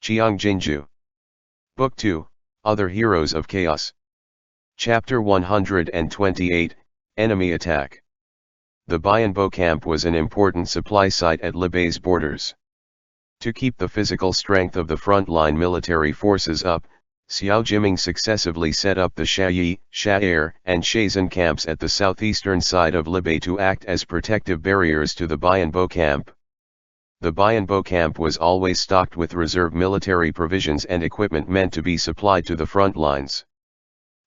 Qiang Jin Jiu. Book 2, Other Heroes of Chaos. Chapter 128, Enemy Attack. The Bianbo camp was an important supply site at Libei's borders. To keep the physical strength of the frontline military forces up, Xiao Jiming successively set up the Shayi, Sha'er, and Shazan camps at the southeastern side of Libei to act as protective barriers to the Bianbo camp. The Bianbo camp was always stocked with reserve military provisions and equipment meant to be supplied to the front lines.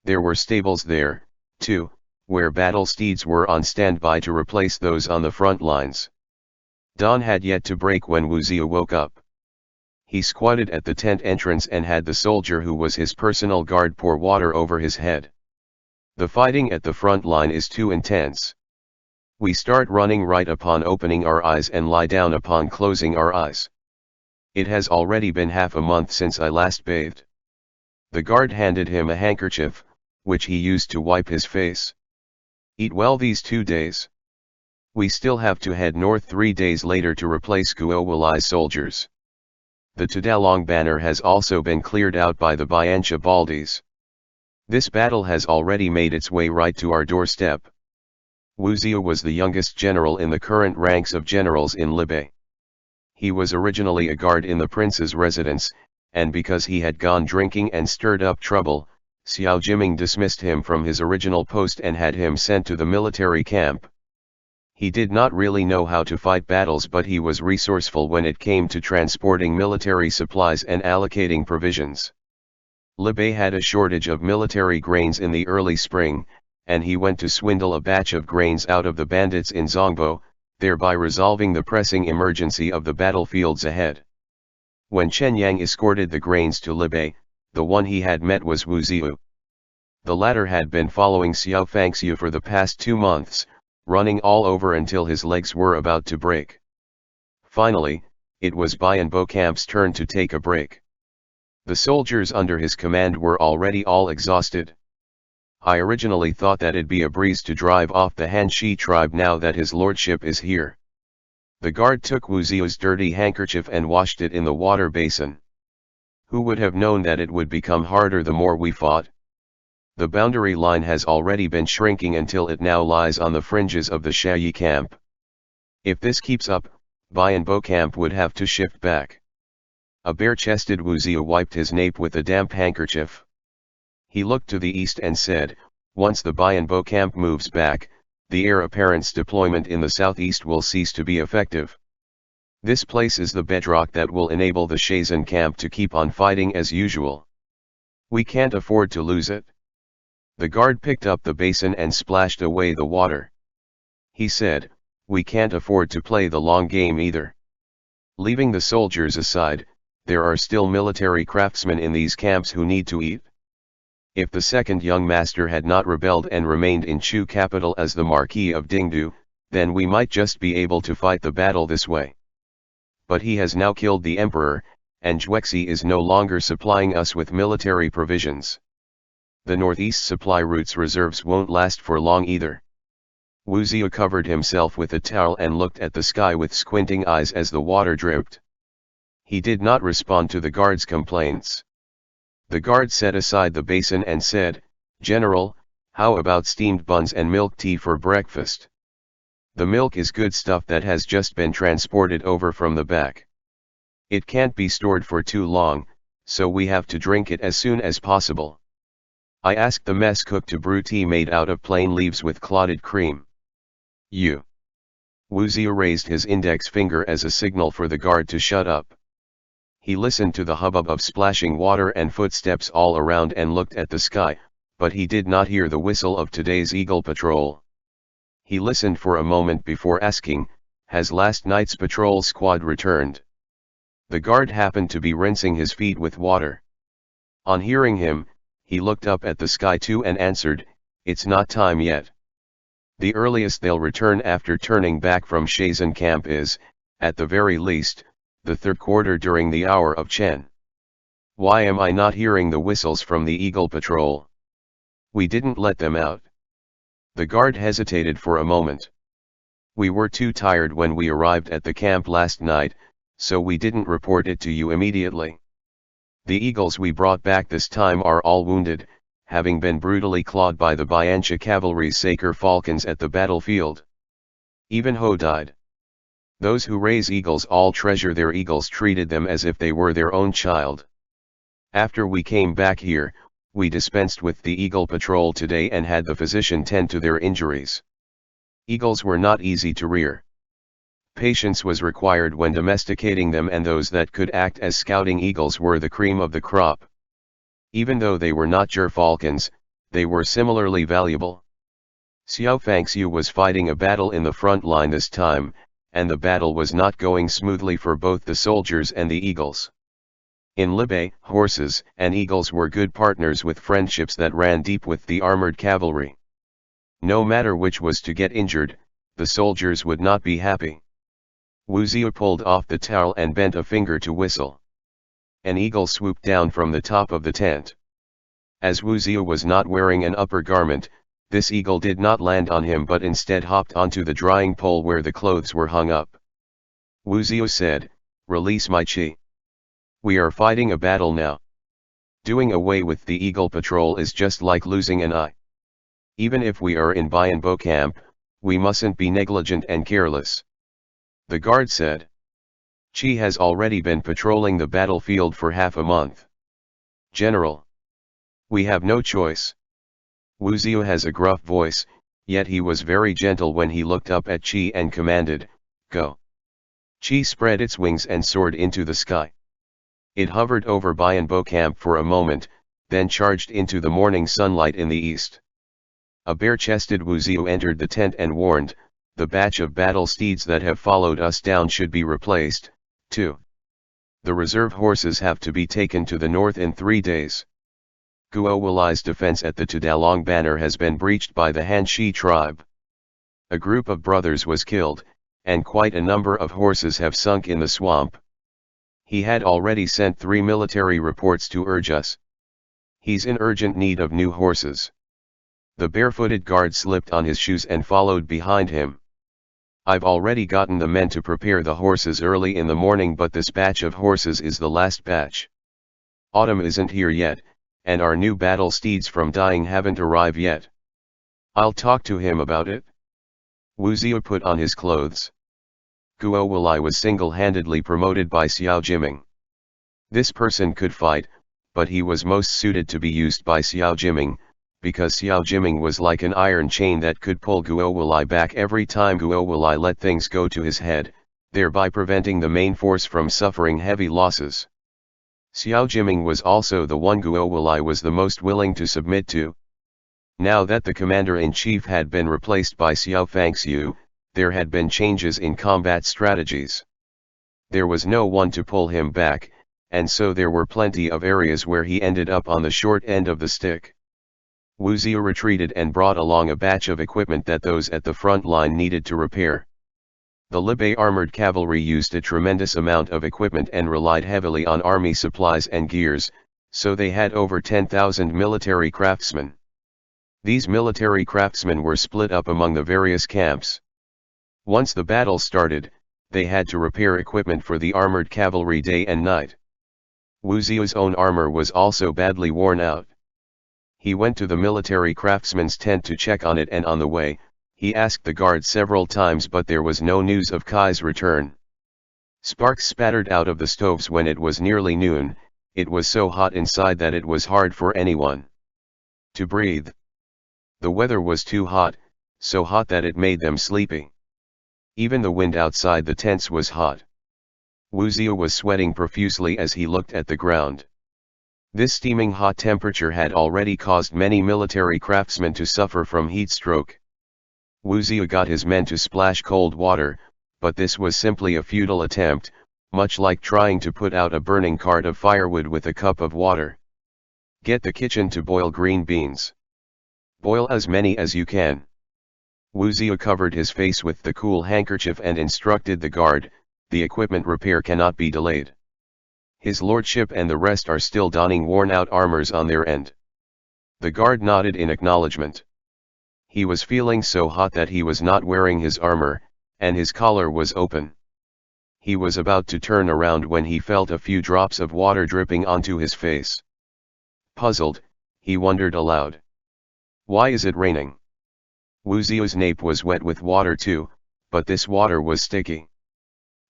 There were stables there, too, where battle steeds were on standby to replace those on the front lines. Dawn had yet to break when Wu Zia woke up. He squatted at the tent entrance and had the soldier who was his personal guard pour water over his head. The fighting at the front line is too intense. We start running right upon opening our eyes and lie down upon closing our eyes. It has already been half a month since I last bathed. The guard handed him a handkerchief, which he used to wipe his face. Eat well these 2 days. We still have to head north 3 days later to replace Guo Walai's soldiers. The Tudalong banner has also been cleared out by the Biancha Baldies. This battle has already made its way right to our doorstep. Wu Zia was the youngest general in the current ranks of generals in Libei. He was originally a guard in the prince's residence, and because he had gone drinking and stirred up trouble, Xiao Jiming dismissed him from his original post and had him sent to the military camp. He did not really know how to fight battles, but he was resourceful when it came to transporting military supplies and allocating provisions. Libei had a shortage of military grains in the early spring, and he went to swindle a batch of grains out of the bandits in Zongbo, thereby resolving the pressing emergency of the battlefields ahead. When Chen Yang escorted the grains to Libei, the one he had met was Wu Zia. The latter had been following Xiao Fangxiu for the past 2 months, running all over until his legs were about to break. Finally, it was Bianbo camp's turn to take a break. The soldiers under his command were already all exhausted. I originally thought that it'd be a breeze to drive off the Hanshi tribe now that his lordship is here. The guard took Wu Zia's dirty handkerchief and washed it in the water basin. Who would have known that it would become harder the more we fought? The boundary line has already been shrinking until it now lies on the fringes of the Shayi camp. If this keeps up, Bianbo camp would have to shift back. A bare-chested Wu Zia wiped his nape with a damp handkerchief. He looked to the east and said, once the Bianbo camp moves back, the heir apparent's deployment in the southeast will cease to be effective. This place is the bedrock that will enable the Shazan camp to keep on fighting as usual. We can't afford to lose it. The guard picked up the basin and splashed away the water. He said, we can't afford to play the long game either. Leaving the soldiers aside, there are still military craftsmen in these camps who need to eat. If the second young master had not rebelled and remained in Chu capital as the Marquis of Dingdu, then we might just be able to fight the battle this way. But he has now killed the emperor, and Juexi is no longer supplying us with military provisions. The northeast supply routes reserves won't last for long either. Wu Zia covered himself with a towel and looked at the sky with squinting eyes as the water dripped. He did not respond to the guard's complaints. The guard set aside the basin and said, General, how about steamed buns and milk tea for breakfast? The milk is good stuff that has just been transported over from the back. It can't be stored for too long, so we have to drink it as soon as possible. I asked the mess cook to brew tea made out of plain leaves with clotted cream. Wu Zia raised his index finger as a signal for the guard to shut up. He listened to the hubbub of splashing water and footsteps all around and looked at the sky, but he did not hear the whistle of today's Eagle Patrol. He listened for a moment before asking, has last night's patrol squad returned? The guard happened to be rinsing his feet with water. On hearing him, he looked up at the sky too and answered, it's not time yet. The earliest they'll return after turning back from Shazan camp is, at the very least, the third quarter during the hour of Chen. Why am I not hearing the whistles from the Eagle Patrol? We didn't let them out. The guard hesitated for a moment. We were too tired when we arrived at the camp last night, so we didn't report it to you immediately. The eagles we brought back this time are all wounded, having been brutally clawed by the Bianchi cavalry's Saker falcons at the battlefield. Even Ho died. Those who raise eagles all treasure their eagles, treated them as if they were their own child. After we came back here, we dispensed with the eagle patrol today and had the physician tend to their injuries. Eagles were not easy to rear. Patience was required when domesticating them, and those that could act as scouting eagles were the cream of the crop. Even though they were not gerfalcons, they were similarly valuable. Xiao Fangxiu was fighting a battle in the front line this time, and the battle was not going smoothly for both the soldiers and the eagles. In Libya, horses and eagles were good partners with friendships that ran deep with the armored cavalry. No matter which was to get injured, the soldiers would not be happy. Wu Ziyu pulled off the towel and bent a finger to whistle. An eagle swooped down from the top of the tent. As Wu Ziyu was not wearing an upper garment, this eagle did not land on him but instead hopped onto the drying pole where the clothes were hung up. Wu Ziyu said, "Release my qi. We are fighting a battle now. Doing away with the eagle patrol is just like losing an eye. Even if we are in Bianbo camp, we mustn't be negligent and careless." The guard said. "Qi has already been patrolling the battlefield for half a month. General, we have no choice." Wu Ziyu has a gruff voice, yet he was very gentle when he looked up at Qi and commanded, "Go." Qi spread its wings and soared into the sky. It hovered over Bianbo camp for a moment, then charged into the morning sunlight in the east. A bare-chested Wu Ziyu entered the tent and warned, "The batch of battle steeds that have followed us down should be replaced, too. The reserve horses have to be taken to the north in 3 days. Guo Walai's defense at the Tudalong banner has been breached by the Hanshi tribe. A group of brothers was killed, and quite a number of horses have sunk in the swamp. He had already sent 3 military reports to urge us. He's in urgent need of new horses." The barefooted guard slipped on his shoes and followed behind him. "I've already gotten the men to prepare the horses early in the morning, but this batch of horses is the last batch. Autumn isn't here yet, and our new battle steeds from Dying haven't arrived yet. I'll talk to him about it." Wu Ziyu put on his clothes. Guo Walai was single-handedly promoted by Xiao Jiming. This person could fight, but he was most suited to be used by Xiao Jiming, because Xiao Jiming was like an iron chain that could pull Guo Walai back every time Guo Walai let things go to his head, thereby preventing the main force from suffering heavy losses. Xiao Jiming was also the one Guo Walai was the most willing to submit to. Now that the commander-in-chief had been replaced by Xiao Fangxiu, there had been changes in combat strategies. There was no one to pull him back, and so there were plenty of areas where he ended up on the short end of the stick. Wu Ziyu retreated and brought along a batch of equipment that those at the front line needed to repair. The Libya armored cavalry used a tremendous amount of equipment and relied heavily on army supplies and gears, so they had over 10,000 military craftsmen. These military craftsmen were split up among the various camps. Once the battle started, they had to repair equipment for the armored cavalry day and night. Wu Ziyu's own armor was also badly worn out. He went to the military craftsman's tent to check on it, and on the way, he asked the guard several times, but there was no news of Kai's return. Sparks spattered out of the stoves when it was nearly noon. It was so hot inside that it was hard for anyone to breathe. The weather was too hot, so hot that it made them sleepy. Even the wind outside the tents was hot. Wu Ziyu was sweating profusely as he looked at the ground. This steaming hot temperature had already caused many military craftsmen to suffer from heat stroke. Wu Ziyu got his men to splash cold water, but this was simply a futile attempt, much like trying to put out a burning cart of firewood with a cup of water. "Get the kitchen to boil green beans. Boil as many as you can." Wu Ziyu covered his face with the cool handkerchief and instructed the guard, "The equipment repair cannot be delayed. His lordship and the rest are still donning worn-out armors on their end." The guard nodded in acknowledgement. He was feeling so hot that he was not wearing his armor, and his collar was open. He was about to turn around when he felt a few drops of water dripping onto his face. Puzzled, he wondered aloud. Why is it raining? Wu Zio's nape was wet with water too, but this water was sticky.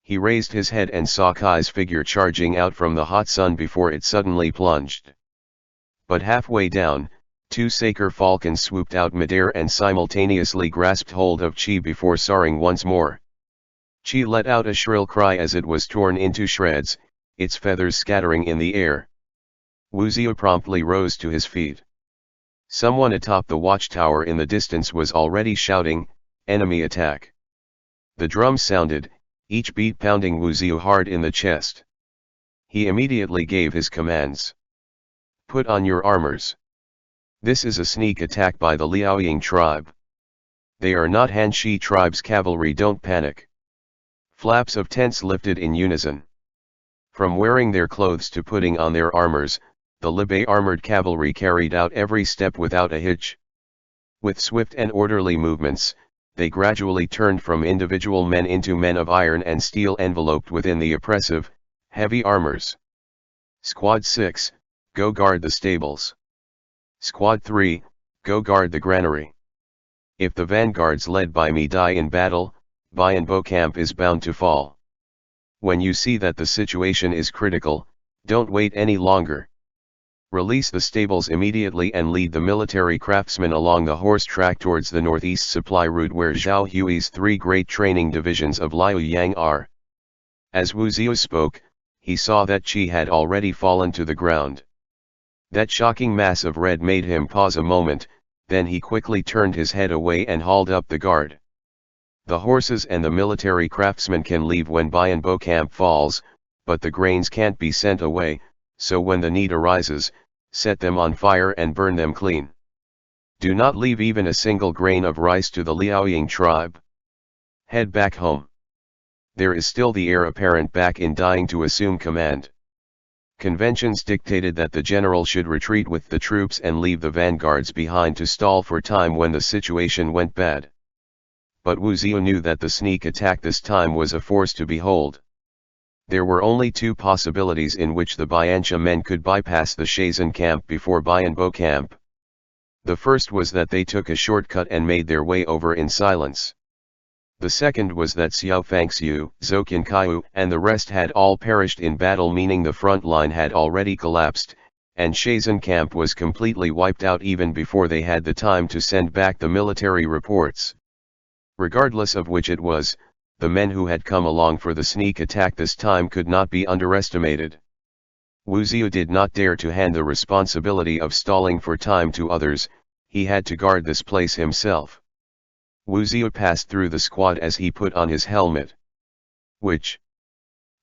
He raised his head and saw Kai's figure charging out from the hot sun before it suddenly plunged. But halfway down, two Saker falcons swooped out midair and simultaneously grasped hold of Qi before soaring once more. Qi let out a shrill cry as it was torn into shreds, its feathers scattering in the air. Wu Zio promptly rose to his feet. Someone atop the watchtower in the distance was already shouting, "Enemy attack!" The drums sounded, each beat pounding Wu Zio hard in the chest. He immediately gave his commands. "Put on your armors. This is a sneak attack by the Liaoying tribe. They are not Han Shi tribe's cavalry, don't panic." Flaps of tents lifted in unison. From wearing their clothes to putting on their armors, the Libai armored cavalry carried out every step without a hitch. With swift and orderly movements, they gradually turned from individual men into men of iron and steel enveloped within the oppressive, heavy armors. Squad 6, go guard the stables. Squad 3, go guard the granary. If the vanguards led by me die in battle, Bianbo camp is bound to fall. When you see that the situation is critical, don't wait any longer. Release the stables immediately and lead the military craftsmen along the horse track towards the northeast supply route where Zhao Hui's three great training divisions of Liaoyang are. As Wu Zio spoke, he saw that Qi had already fallen to the ground. That shocking mass of red made him pause a moment, then he quickly turned his head away and hauled up the guard. The horses and the military craftsmen can leave when Bianbo camp falls, but the grains can't be sent away, so when the need arises, set them on fire and burn them clean. Do not leave even a single grain of rice to the Liaoying tribe. Head back home. There is still the heir apparent back in dying to assume command. Conventions dictated that the general should retreat with the troops and leave the vanguards behind to stall for time when the situation went bad. But Wu Zio knew that the sneak attack this time was a force to behold. There were only two possibilities in which the Biancha men could bypass the Shazan camp before Bianbo camp. The first was that they took a shortcut and made their way over in silence. The second was that Xiao Fangxiu, Zhou Kaiu and the rest had all perished in battle, meaning the front line had already collapsed, and Shazan camp was completely wiped out even before they had the time to send back the military reports. Regardless of which it was, the men who had come along for the sneak attack this time could not be underestimated. Wu Zio did not dare to hand the responsibility of stalling for time to others, he had to guard this place himself. Wu Zio passed through the squad as he put on his helmet. Which?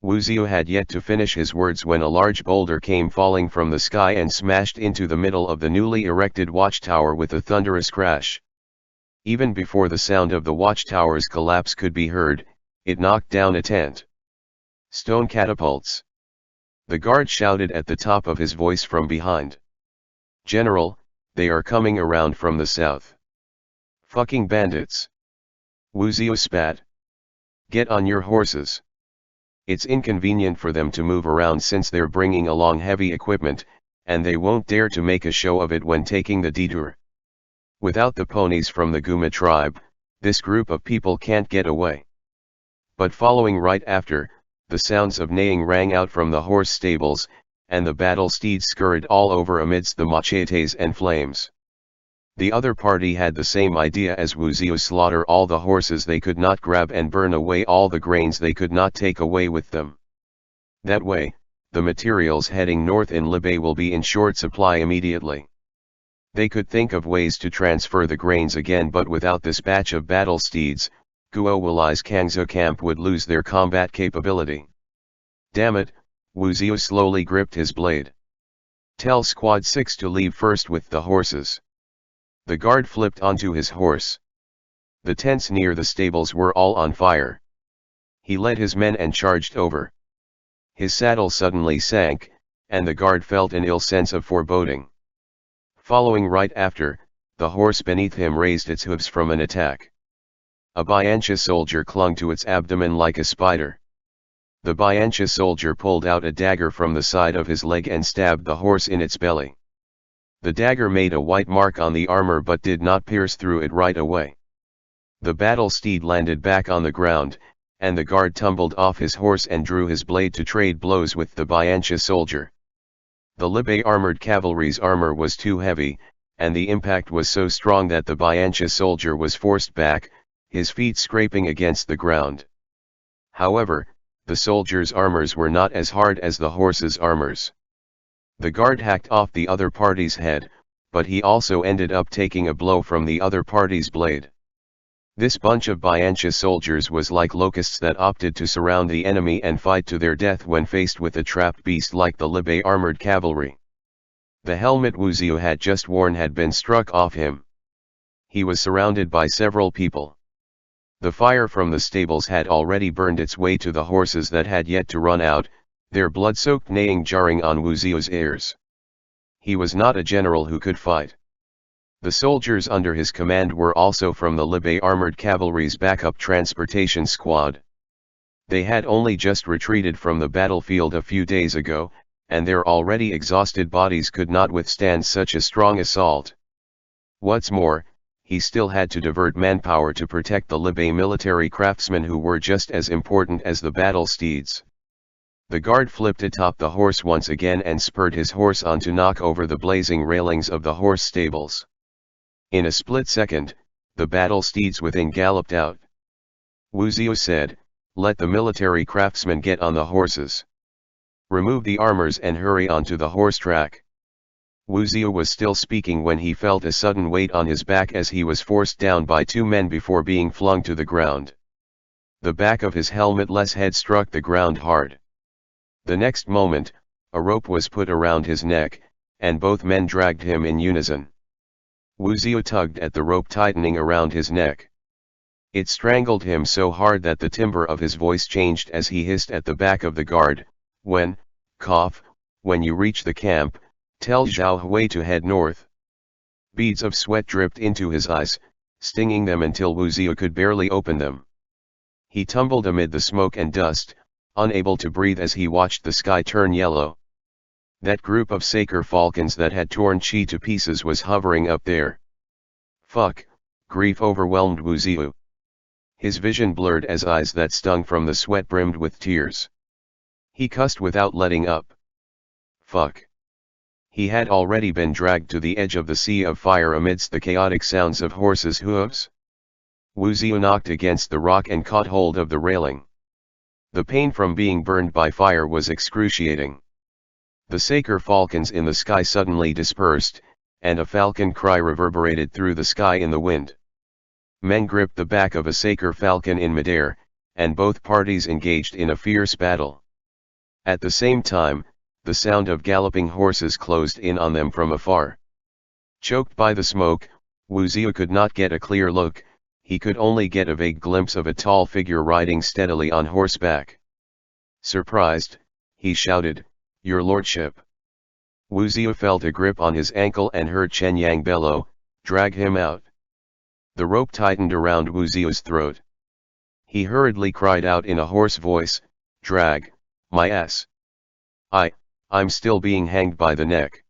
Wu Zio had yet to finish his words when a large boulder came falling from the sky and smashed into the middle of the newly erected watchtower with a thunderous crash. Even before the sound of the watchtower's collapse could be heard, it knocked down a tent. Stone catapults. The guard shouted at the top of his voice from behind. "General, they are coming around from the south. Fucking bandits." Wu Zio spat. "Get on your horses. It's inconvenient for them to move around since they're bringing along heavy equipment, and they won't dare to make a show of it when taking the detour. Without the ponies from the Guma tribe, this group of people can't get away." But following right after, the sounds of neighing rang out from the horse stables, and the battle steeds scurried all over amidst the machetes and flames. The other party had the same idea as Wu Zio: slaughter all the horses they could not grab and burn away all the grains they could not take away with them. That way, the materials heading north in Libai will be in short supply immediately. They could think of ways to transfer the grains again, but without this batch of battle steeds, Guo Wulai's Kangzhou camp would lose their combat capability. Damn it, Wu Zio slowly gripped his blade. "Tell Squad 6 to leave first with the horses." The guard flipped onto his horse. The tents near the stables were all on fire. He led his men and charged over. His saddle suddenly sank, and the guard felt an ill sense of foreboding. Following right after, the horse beneath him raised its hooves from an attack. A Biancha soldier clung to its abdomen like a spider. The Bianchi soldier pulled out a dagger from the side of his leg and stabbed the horse in its belly. The dagger made a white mark on the armor but did not pierce through it right away. The battle steed landed back on the ground, and the guard tumbled off his horse and drew his blade to trade blows with the Bianchi soldier. The Libe armored cavalry's armor was too heavy, and the impact was so strong that the Bianchi soldier was forced back, his feet scraping against the ground. However, the soldiers' armors were not as hard as the horses' armors. The guard hacked off the other party's head, but he also ended up taking a blow from the other party's blade. This bunch of Bianchi soldiers was like locusts that opted to surround the enemy and fight to their death when faced with a trapped beast like the Libe armored cavalry. The helmet Wu Ziyu had just worn had been struck off him. He was surrounded by several people. The fire from the stables had already burned its way to the horses that had yet to run out, their blood-soaked neighing jarring on Wu Ziyu's ears. He was not a general who could fight. The soldiers under his command were also from the Libe armored cavalry's backup transportation squad. They had only just retreated from the battlefield a few days ago, and their already exhausted bodies could not withstand such a strong assault. What's more, he still had to divert manpower to protect the Libe military craftsmen who were just as important as the battle steeds. The guard flipped atop the horse once again and spurred his horse on to knock over the blazing railings of the horse stables. In a split second, the battle steeds within galloped out. Wu Ziyu said, "Let the military craftsmen get on the horses. Remove the armors and hurry onto the horse track." Wu Ziyu was still speaking when he felt a sudden weight on his back as he was forced down by two men before being flung to the ground. The back of his helmetless head struck the ground hard. The next moment, a rope was put around his neck, and both men dragged him in unison. Wu Ziyu tugged at the rope tightening around his neck. It strangled him so hard that the timbre of his voice changed as he hissed at the back of the guard, when you reach the camp, tell Zhao Hui to head north." Beads of sweat dripped into his eyes, stinging them until Wu Ziyu could barely open them. He tumbled amid the smoke and dust, unable to breathe as he watched the sky turn yellow. That group of Saker falcons that had torn Qi to pieces was hovering up there. Fuck, grief overwhelmed Wu Ziyu. His vision blurred as eyes that stung from the sweat brimmed with tears. He cussed without letting up. Fuck. He had already been dragged to the edge of the sea of fire amidst the chaotic sounds of horses' hooves. Wu Ziyu knocked against the rock and caught hold of the railing. The pain from being burned by fire was excruciating. The Saker falcons in the sky suddenly dispersed, and a falcon cry reverberated through the sky in the wind. Men gripped the back of a Saker falcon in midair, and both parties engaged in a fierce battle. At the same time, the sound of galloping horses closed in on them from afar. Choked by the smoke, Wu Ziyu could not get a clear look, he could only get a vague glimpse of a tall figure riding steadily on horseback. Surprised, he shouted, "Your lordship." Wu Ziyu felt a grip on his ankle and heard Chen Yang bellow, "Drag him out." The rope tightened around Wu Ziyu's throat. He hurriedly cried out in a hoarse voice, "Drag, my ass. I'm still being hanged by the neck."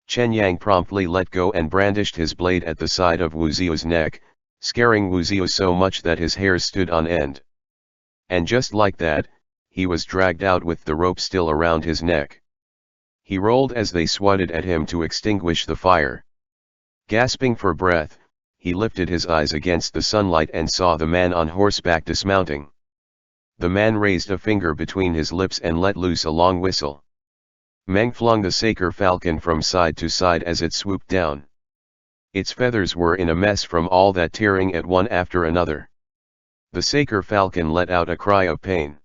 Chen Yang promptly let go and brandished his blade at the side of Wu Ziyu's neck, scaring Wu Ziyu so much that his hairs stood on end. And just like that, he was dragged out with the rope still around his neck. He rolled as they swatted at him to extinguish the fire. Gasping for breath, he lifted his eyes against the sunlight and saw the man on horseback dismounting. The man raised a finger between his lips and let loose a long whistle. Meng flung the Saker falcon from side to side as it swooped down. Its feathers were in a mess from all that tearing at one after another. The Saker falcon let out a cry of pain.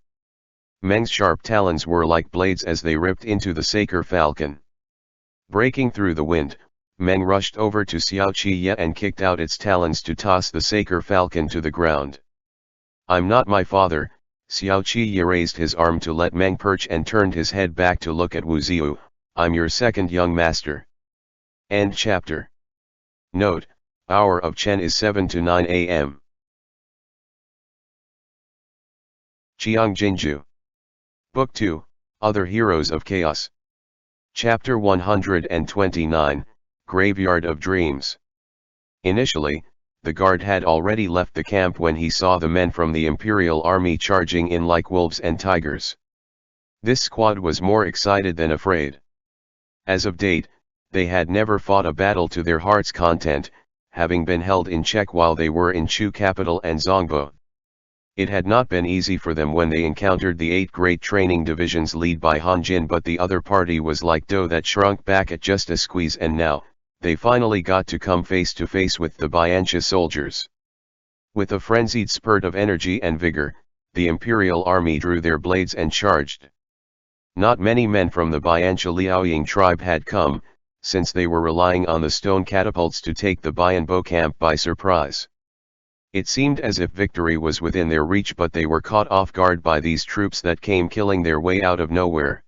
Meng's sharp talons were like blades as they ripped into the Saker falcon. Breaking through the wind, Meng rushed over to Xiao Qi and kicked out its talons to toss the Saker falcon to the ground. "I'm not my father." Xiao Qi raised his arm to let Meng perch and turned his head back to look at Wu Ziyu. "I'm your second young master." End chapter. Note, hour of Chen is 7 to 9 a.m. Qiang Jin Jiu. Book 2, Other Heroes of Chaos. Chapter 129, Graveyard of Dreams. Initially, the guard had already left the camp when he saw the men from the Imperial Army charging in like wolves and tigers. This squad was more excited than afraid. As of date, they had never fought a battle to their heart's content, having been held in check while they were in Chu capital and Zongbo. It had not been easy for them when they encountered the 8 great training divisions led by Han Jin, but the other party was like dough that shrunk back at just a squeeze, and now, they finally got to come face to face with the Bianchi soldiers. With a frenzied spurt of energy and vigor, the Imperial Army drew their blades and charged. Not many men from the Bianchi Liaoying tribe had come, since they were relying on the stone catapults to take the Bianbo camp by surprise. It seemed as if victory was within their reach, but they were caught off guard by these troops that came killing their way out of nowhere.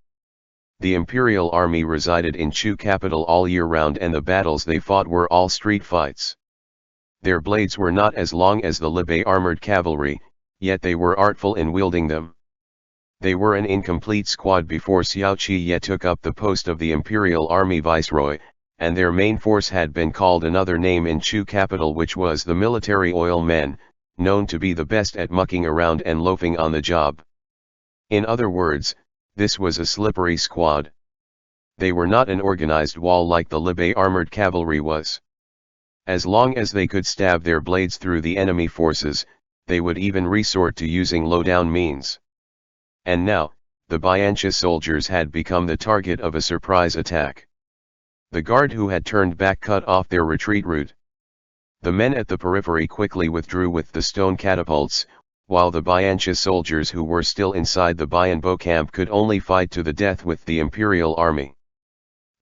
The Imperial Army resided in Chu capital all year round, and the battles they fought were all street fights. Their blades were not as long as the Libai armored cavalry, yet they were artful in wielding them. They were an incomplete squad before Xiao Qiye took up the post of the Imperial Army Viceroy, and their main force had been called another name in Chu capital, which was the military oil men, known to be the best at mucking around and loafing on the job. In other words, this was a slippery squad. They were not an organized wall like the Libai armored cavalry was. As long as they could stab their blades through the enemy forces, they would even resort to using low-down means. And now, the Bianchi soldiers had become the target of a surprise attack. The guard who had turned back cut off their retreat route. The men at the periphery quickly withdrew with the stone catapults, while the Bianchi soldiers who were still inside the Bianbo camp could only fight to the death with the Imperial Army.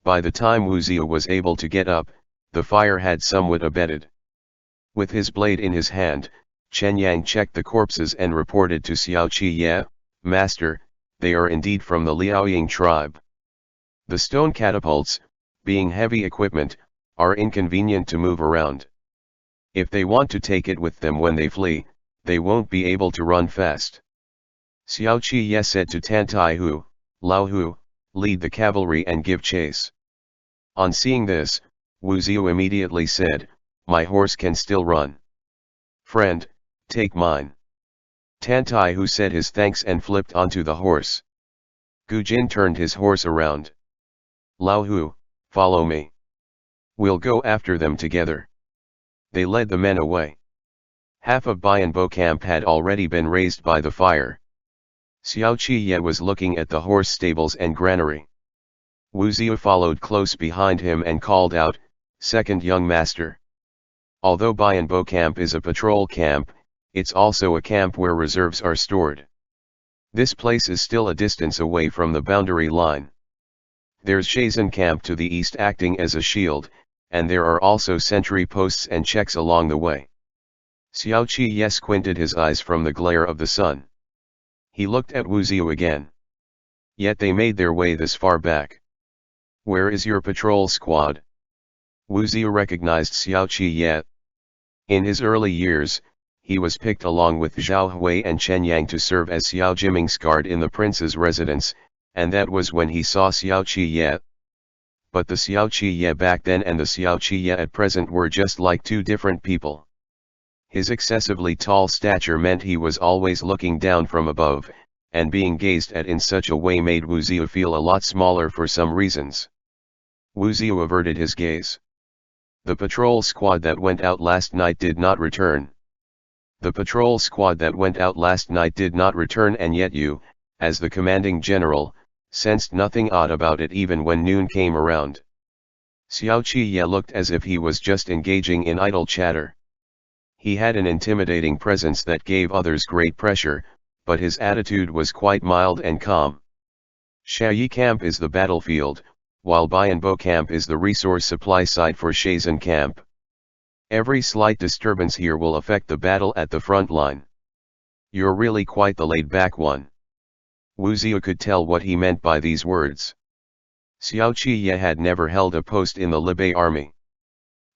By the time Wu Ziyu was able to get up, the fire had somewhat abated. With his blade in his hand, Chen Yang checked the corpses and reported to Xiao Qiye, "Master, they are indeed from the Liaoying tribe. The stone catapults, being heavy equipment, are inconvenient to move around. If they want to take it with them when they flee, they won't be able to run fast." Xiao Qiye said to Tan Taihu, "Lao Hu, lead the cavalry and give chase." On seeing this, Wu Ziyu immediately said, "My horse can still run. Friend, take mine." Tan Taihu said his thanks and flipped onto the horse. Gu Jin turned his horse around. "Lao Hu, follow me. We'll go after them together." They led the men away. Half of Bianbo camp had already been razed by the fire. Xiao Qiye was looking at the horse stables and granary. Wu Ziyu followed close behind him and called out, "Second young master." Although Bianbo camp is a patrol camp, it's also a camp where reserves are stored. This place is still a distance away from the boundary line. There's Shazan camp to the east acting as a shield, and there are also sentry posts and checks along the way. Xiao Qiye squinted his eyes from the glare of the sun. He looked at Wu Ziyu again. Yet they made their way this far back. "Where is your patrol squad?" Wu Ziyu recognized Xiao Qiye. In his early years, he was picked along with Zhao Hui and Chen Yang to serve as Xiao Jiming's guard in the prince's residence, and that was when he saw Xiao Qiye. But the Xiao Qiye back then and the Xiao Qiye at present were just like two different people. His excessively tall stature meant he was always looking down from above, and being gazed at in such a way made Wu Ziyu feel a lot smaller for some reasons. Wu Ziyu averted his gaze. "The patrol squad that went out last night did not return." "The patrol squad that went out last night did not return, and yet you, as the commanding general, sensed nothing odd about it even when noon came around." Xiao Qiye looked as if he was just engaging in idle chatter. He had an intimidating presence that gave others great pressure, but his attitude was quite mild and calm. Shayi camp is the battlefield, while Bianbo camp is the resource supply site for Shazan camp. Every slight disturbance here will affect the battle at the front line. You're really quite the laid-back one. Wu Ziyu could tell what he meant by these words. Xiao Qiye had never held a post in the Libai army.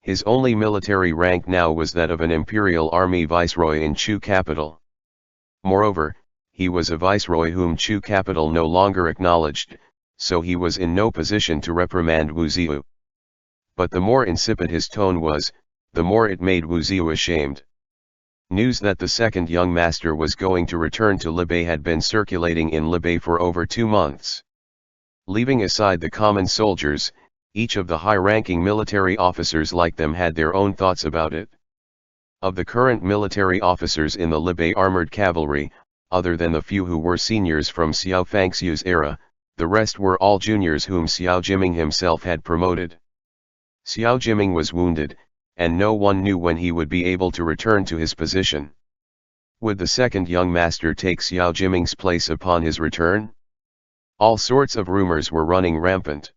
His only military rank now was that of an imperial army viceroy in Chu capital. Moreover, he was a viceroy whom Chu capital no longer acknowledged, so he was in no position to reprimand Wu Ziyu. But the more insipid his tone was, the more it made Wu Ziyu ashamed. News that the second young master was going to return to Libei had been circulating in Libei for over 2 months. Leaving aside the common soldiers, each of the high-ranking military officers like them had their own thoughts about it. Of the current military officers in the Libei armored cavalry, other than the few who were seniors from Xiao Fangxiu's era, the rest were all juniors whom Xiao Jiming himself had promoted. Xiao Jiming was wounded, and no one knew when he would be able to return to his position. Would the second young master take Xiao Jiming's place upon his return? All sorts of rumors were running rampant.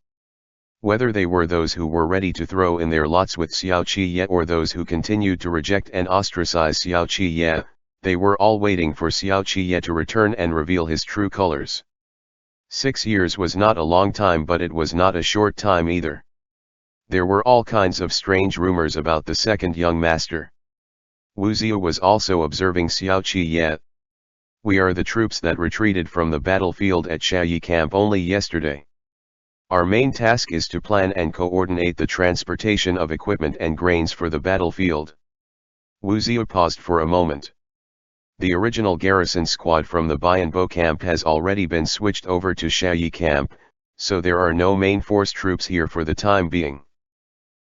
Whether they were those who were ready to throw in their lots with Xiao Qiye or those who continued to reject and ostracize Xiao Qiye, they were all waiting for Xiao Qiye to return and reveal his true colors. 6 years was not a long time, but it was not a short time either. There were all kinds of strange rumors about the second young master. Wu Ziyu was also observing Xiao Qiye. "We are the troops that retreated from the battlefield at Shayi camp only yesterday. Our main task is to plan and coordinate the transportation of equipment and grains for the battlefield." Wu Ziyu paused for a moment. The original garrison squad from the Bianbo camp has already been switched over to Shayi camp, so there are no main force troops here for the time being.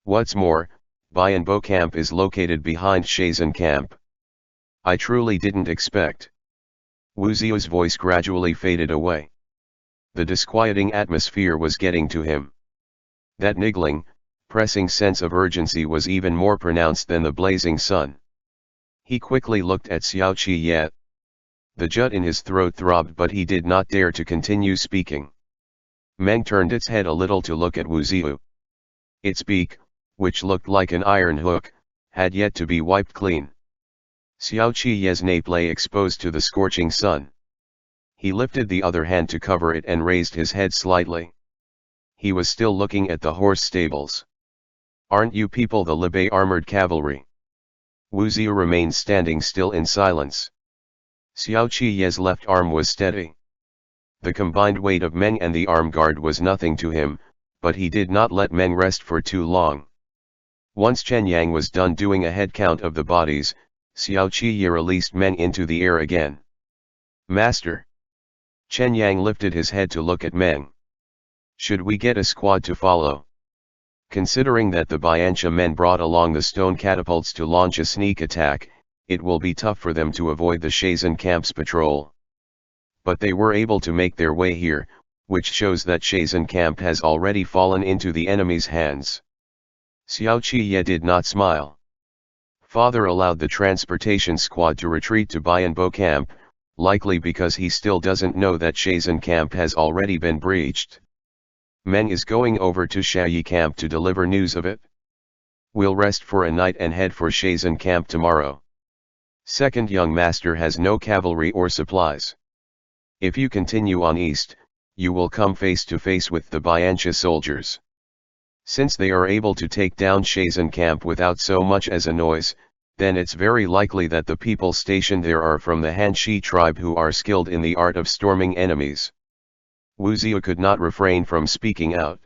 What's more, Bianbo camp is located behind Shazan camp. I truly didn't expect. Wu Ziyu's voice gradually faded away. The disquieting atmosphere was getting to him. That niggling, pressing sense of urgency was even more pronounced than the blazing sun. He quickly looked at Xiao Qiye. The jut in his throat throbbed, but he did not dare to continue speaking. Meng turned its head a little to look at Wu Ziyu. Its beak, which looked like an iron hook, had yet to be wiped clean. Xiao Qiye's nape lay exposed to the scorching sun. He lifted the other hand to cover it and raised his head slightly. He was still looking at the horse stables. "Aren't you people the Libei armored cavalry?" Wu Ziyu remained standing still in silence. Xiao Qiye's left arm was steady. The combined weight of Meng and the arm guard was nothing to him, but he did not let Meng rest for too long. Once Chen Yang was done doing a head count of the bodies, Xiao Qiye released Meng into the air again. "Master." Chen Yang lifted his head to look at Meng. "Should we get a squad to follow? Considering that the Biancha men brought along the stone catapults to launch a sneak attack, it will be tough for them to avoid the Shazan camp's patrol. But they were able to make their way here, which shows that Shazan camp has already fallen into the enemy's hands." Xiao Qiye did not smile. "Father allowed the transportation squad to retreat to Bianbo camp, likely because he still doesn't know that Shazan camp has already been breached. Meng is going over to Shayi camp to deliver news of it. We'll rest for a night and head for Shazan camp tomorrow. Second young master has no cavalry or supplies. If you continue on east, you will come face to face with the Biancha soldiers. Since they are able to take down Shazan camp without so much as a noise, then it's very likely that the people stationed there are from the Hanshi tribe who are skilled in the art of storming enemies." Wu Ziyu could not refrain from speaking out.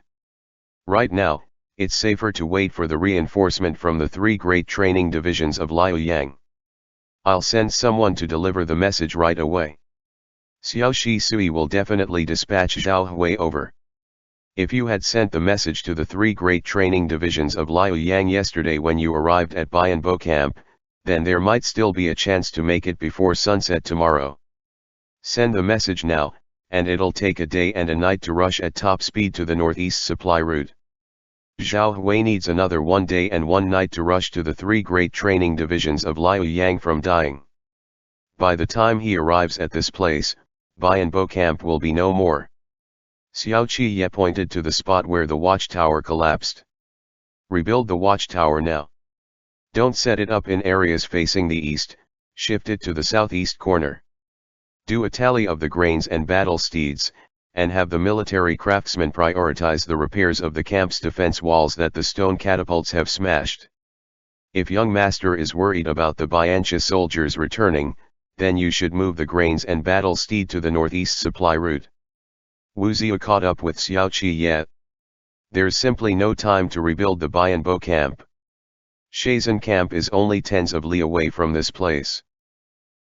"Right now, it's safer to wait for the reinforcement from the 3 great training divisions of Liaoyang. I'll send someone to deliver the message right away. Xiao Shi Sui will definitely dispatch Zhao Hui over. If you had sent the message to the 3 great training divisions of Liaoyang yesterday when you arrived at Bianbo camp, then there might still be a chance to make it before sunset tomorrow. Send the message now, and it'll take a day and a night to rush at top speed to the northeast supply route. Zhao Hui needs another 1 day and 1 night to rush to the 3 great training divisions of Liaoyang from Daying. By the time he arrives at this place, Bianbo camp will be no more." Xiao Qiye pointed to the spot where the watchtower collapsed. "Rebuild the watchtower now. Don't set it up in areas facing the east, shift it to the southeast corner. Do a tally of the grains and battle steeds, and have the military craftsmen prioritize the repairs of the camp's defense walls that the stone catapults have smashed. If young master is worried about the Biancha soldiers returning, then you should move the grains and battle steed to the northeast supply route. Wu Ziyu caught up with Xiao Qiye. There's simply no time to rebuild the Bianbo camp. Shazhen camp is only tens of li away from this place.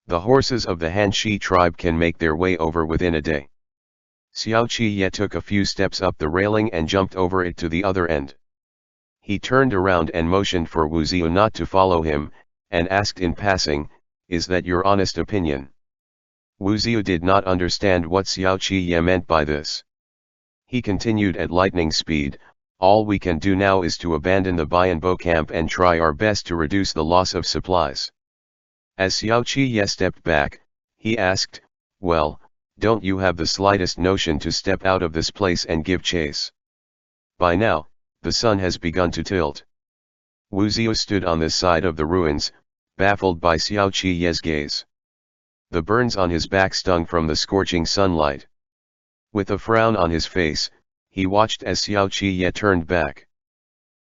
The horses of the Hanshi tribe can make their way over within a day. Xiao Qiye took a few steps up the railing and jumped over it to the other end. He turned around and motioned for Wu Ziyu not to follow him, and asked in passing, "Is that your honest opinion?" Wu Ziyu did not understand what Xiao Qiye meant by this. He continued at lightning speed, "All we can do now is to abandon the Bianbo camp and try our best to reduce the loss of supplies." As Xiao Qiye stepped back, he asked, "Well, don't you have the slightest notion to step out of this place and give chase?" By now, the sun has begun to tilt. Wu Ziyu stood on this side of the ruins, baffled by Xiao Qiye's gaze. The burns on his back stung from the scorching sunlight. With a frown on his face, he watched as Xiao Qiye turned back.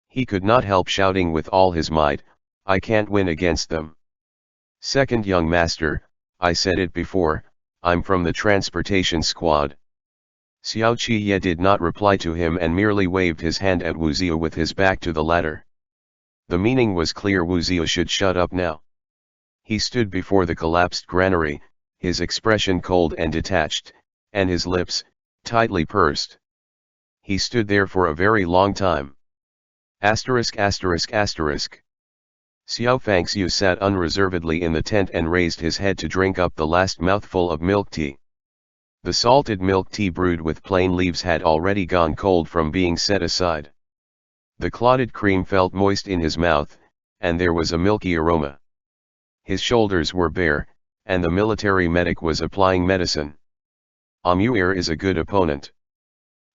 He could not help shouting with all his might, "I can't win against them. Second young master, I said it before, I'm from the transportation squad." Xiao Qiye did not reply to him and merely waved his hand at Wu Ziyu with his back to the latter. The meaning was clear: Wu Ziyu should shut up now. He stood before the collapsed granary, his expression cold and detached, and his lips, tightly pursed. He stood there for a very long time. ******. Xiao Fangxiu sat unreservedly in the tent and raised his head to drink up the last mouthful of milk tea. The salted milk tea brewed with plain leaves had already gone cold from being set aside. The clotted cream felt moist in his mouth, and there was a milky aroma. His shoulders were bare, and the military medic was applying medicine. "Amuir is a good opponent."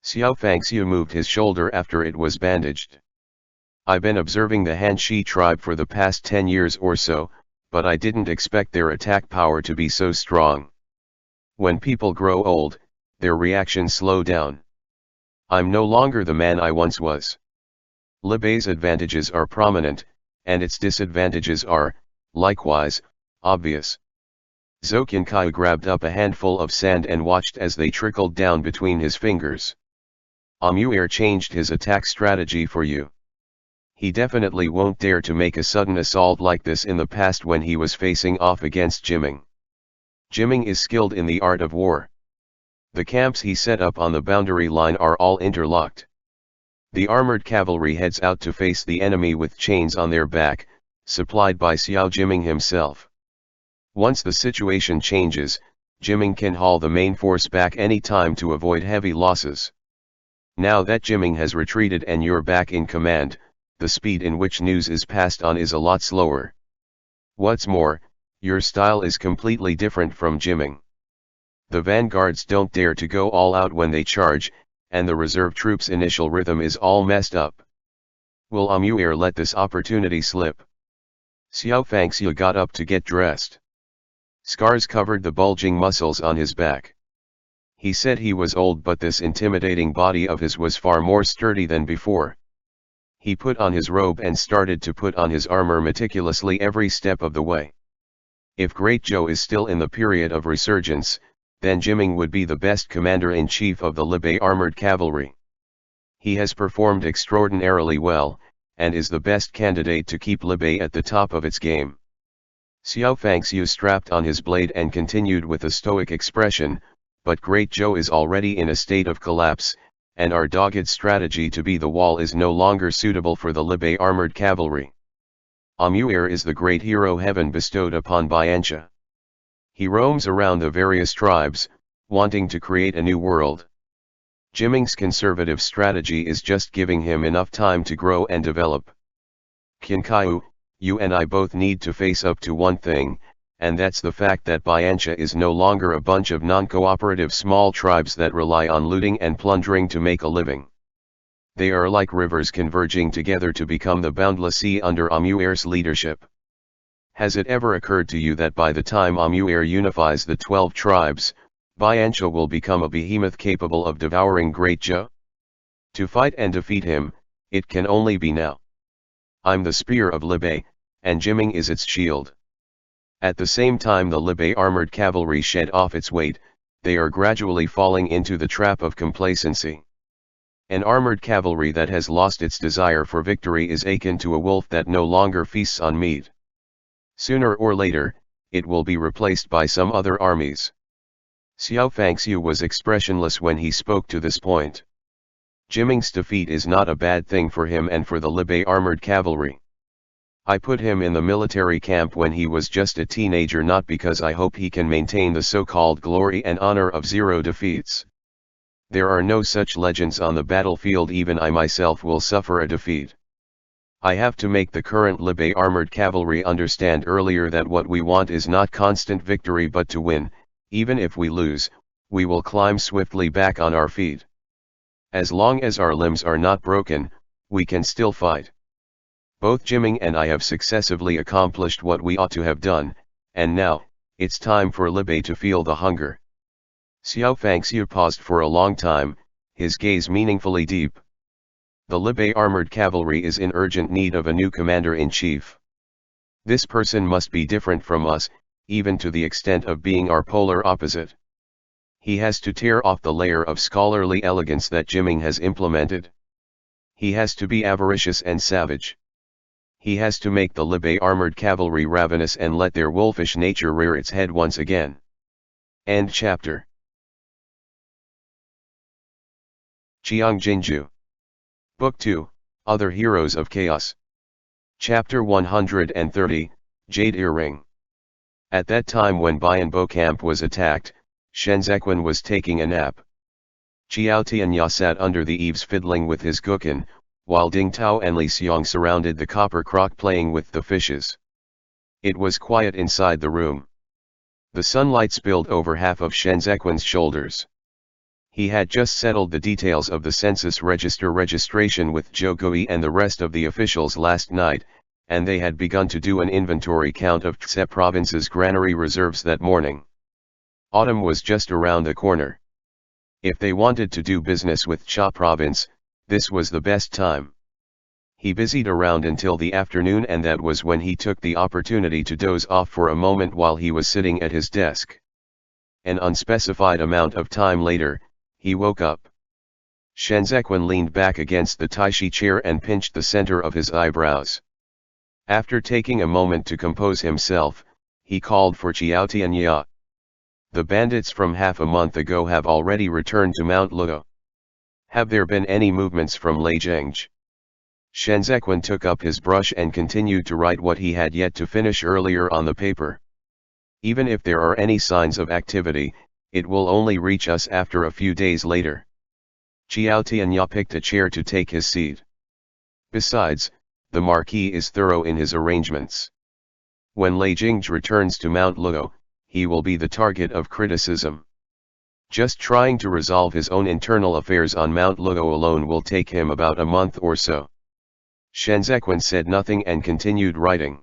Xiao Fangxiu moved his shoulder after it was bandaged. "I've been observing the Hanshi tribe for the past 10 years or so, but I didn't expect their attack power to be so strong. When people grow old, their reactions slow down. I'm no longer the man I once was. Libei's advantages are prominent, and its disadvantages are, likewise, obvious." Zhou Qiankai grabbed up a handful of sand and watched as they trickled down between his fingers. "Amuir changed his attack strategy for you. He definitely won't dare to make a sudden assault like this in the past when he was facing off against Jiming. Jiming is skilled in the art of war. The camps he set up on the boundary line are all interlocked. The armored cavalry heads out to face the enemy with chains on their back, supplied by Xiao Jiming himself. Once the situation changes, Jiming can haul the main force back any time to avoid heavy losses. Now that Jiming has retreated and you're back in command, the speed in which news is passed on is a lot slower. What's more, your style is completely different from Jiming. The vanguards don't dare to go all out when they charge, and the reserve troops' initial rhythm is all messed up. Will Amuir let this opportunity slip?" Xiao Fangxiu got up to get dressed. Scars covered the bulging muscles on his back. He said he was old, but this intimidating body of his was far more sturdy than before. He put on his robe and started to put on his armor meticulously every step of the way. If Great Zhou is still in the period of resurgence, then Jiming would be the best commander-in-chief of the Libei armored cavalry. He has performed extraordinarily well, and is the best candidate to keep Libei at the top of its game. Xiao Fangxiu strapped on his blade and continued with a stoic expression, "But Great Zhou is already in a state of collapse, and our dogged strategy to be the wall is no longer suitable for the Libei armored cavalry. Amuir is the great hero heaven bestowed upon Bianxia. He roams around the various tribes, wanting to create a new world. Jiming's conservative strategy is just giving him enough time to grow and develop. Qiankai, you and I both need to face up to one thing, and that's the fact that Bianxia is no longer a bunch of non-cooperative small tribes that rely on looting and plundering to make a living. They are like rivers converging together to become the boundless sea under Amuir's leadership. Has it ever occurred to you that by the time Amuir unifies the 12 tribes, Bianxia will become a behemoth capable of devouring Great Zhou? To fight and defeat him, it can only be now. I'm the spear of Libei, and Jiming is its shield. At the same time the Libe armored cavalry shed off its weight, they are gradually falling into the trap of complacency. An armored cavalry that has lost its desire for victory is akin to a wolf that no longer feasts on meat. Sooner or later, it will be replaced by some other armies. Xiao Fangxiu was expressionless when he spoke to this point. Jiming's defeat is not a bad thing for him and for the Libe armored cavalry. I put him in the military camp when he was just a teenager, not because I hope he can maintain the so-called glory and honor of 0 defeats. There are no such legends on the battlefield. Even I myself will suffer a defeat. I have to make the current Libe armored cavalry understand earlier that what we want is not constant victory but to win. Even if we lose, we will climb swiftly back on our feet. As long as our limbs are not broken, we can still fight. Both Jiming and I have successively accomplished what we ought to have done, and now, it's time for Libe to feel the hunger. Xiao Fangxiu paused for a long time, his gaze meaningfully deep. The Libe armored cavalry is in urgent need of a new commander-in-chief. This person must be different from us, even to the extent of being our polar opposite. He has to tear off the layer of scholarly elegance that Jiming has implemented. He has to be avaricious and savage. He has to make the Libe armored cavalry ravenous and let their wolfish nature rear its head once again. End chapter. Qiang Jin Jiu. Book 2, Other Heroes of Chaos. Chapter 130, Jade Earring. At that time when Bianbo camp was attacked, Shen Zequan was taking a nap. Qiao Tianya sat under the eaves fiddling with his guqin, while Ding Tao and Li Xiong surrounded the copper crock playing with the fishes. It was quiet inside the room. The sunlight spilled over half of Shen Zequan's shoulders. He had just settled the details of the census register registration with Zhou Gui and the rest of the officials last night, and they had begun to do an inventory count of Tse province's granary reserves that morning. Autumn was just around the corner. If they wanted to do business with Cha province, this was the best time. He busied around until the afternoon, and that was when he took the opportunity to doze off for a moment while he was sitting at his desk. An unspecified amount of time later, he woke up. Shen Zequan leaned back against the Taishi chair and pinched the center of his eyebrows. After taking a moment to compose himself, he called for Qiao Tianya. The bandits from half a month ago have already returned to Mount Luo. Have there been any movements from Leijing? Shen Zequan took up his brush and continued to write what he had yet to finish earlier on the paper. Even if there are any signs of activity, it will only reach us after a few days later. Qiao Tianya picked a chair to take his seat. Besides, the Marquis is thorough in his arrangements. When Lei Jingzhi returns to Mount Luo, he will be the target of criticism. Just trying to resolve his own internal affairs on Mount Luo alone will take him about a month or so. Shen Zequan said nothing and continued writing.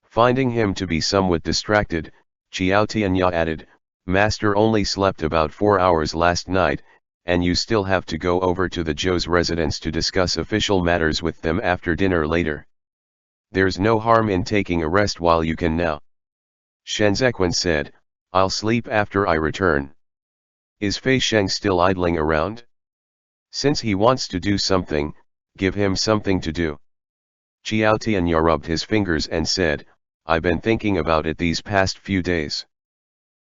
Finding him to be somewhat distracted, Qiao Tianya added, "Master only slept about 4 hours last night, and you still have to go over to the Zhou's residence to discuss official matters with them after dinner later. There's no harm in taking a rest while you can now." Shen Zequan said, "I'll sleep after I return." Is Fei Sheng still idling around? Since he wants to do something, give him something to do. Qiao Tianya rubbed his fingers and said, "I've been thinking about it these past few days.